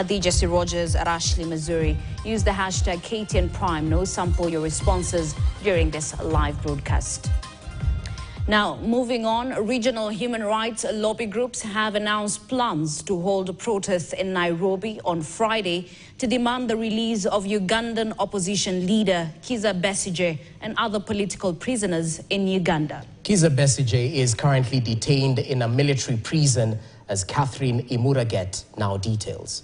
The Jesse Rogers at Ashley, Missouri. Use the hashtag KTN Prime. No sample your responses during this live broadcast. Now, moving on, regional human rights lobby groups have announced plans to hold protests in Nairobi on Friday to demand the release of Ugandan opposition leader Kizza Besigye and other political prisoners in Uganda. Kizza Besigye is currently detained in a military prison, as Catherine Imuraget now details.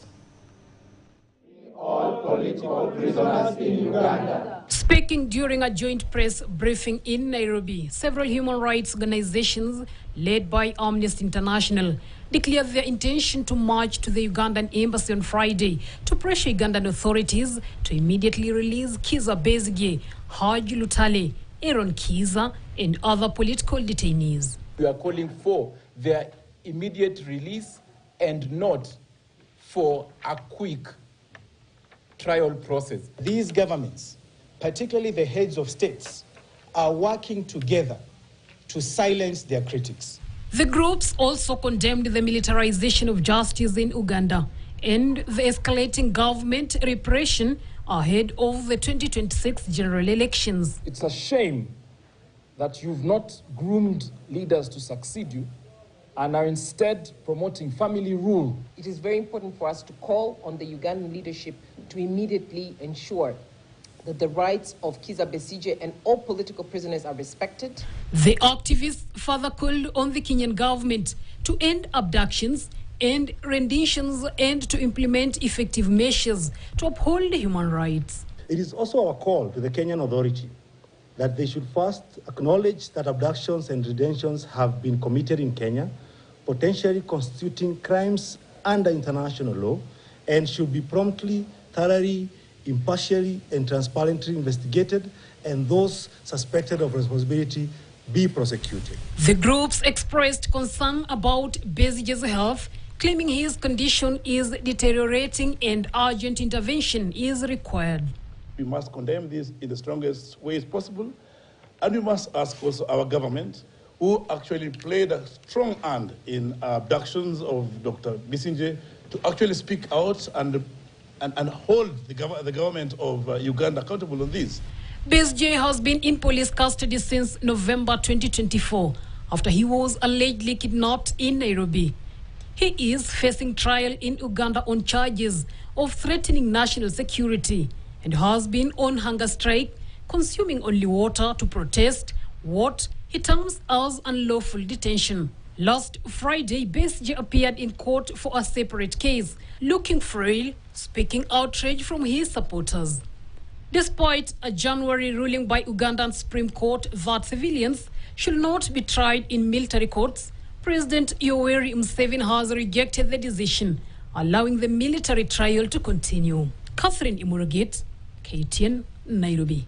All political prisoners in Uganda. Speaking during a joint press briefing in Nairobi, several human rights organizations led by Amnesty International declared their intention to march to the Ugandan embassy on Friday to pressure Ugandan authorities to immediately release Kizza Besigye, Haji Lutale, Aaron Kizza, and other political detainees. We are calling for their immediate release and not for a quick trial process. These governments, particularly the heads of states, are working together to silence their critics. The groups also condemned the militarization of justice in Uganda and the escalating government repression ahead of the 2026 general elections. It's a shame that you've not groomed leaders to succeed you and are instead promoting family rule. It is very important for us to call on the Ugandan leadership to immediately ensure that the rights of Kizza Besigye and all political prisoners are respected. The activists further called on the Kenyan government to end abductions and renditions and to implement effective measures to uphold human rights. It is also our call to the Kenyan authority that they should first acknowledge that abductions and retentions have been committed in Kenya, potentially constituting crimes under international law, and should be promptly, thoroughly, impartially and transparently investigated, and those suspected of responsibility be prosecuted. The groups expressed concern about Besigye's health, claiming his condition is deteriorating and urgent intervention is required. We must condemn this in the strongest ways possible, and we must ask also our government, who actually played a strong hand in abductions of Dr. Besigye, to actually speak out and hold the government of Uganda accountable on this. Besigye has been in police custody since November 2024 after he was allegedly kidnapped in Nairobi. He is facing trial in Uganda on charges of threatening national security and has been on hunger strike, consuming only water to protest what he terms as unlawful detention. Last Friday, Besigye appeared in court for a separate case, looking frail, speaking outrage from his supporters. Despite a January ruling by Ugandan Supreme Court that civilians should not be tried in military courts, President Yoweri Museveni has rejected the decision, allowing the military trial to continue. Catherine Imuraget, KTN, Nairobi.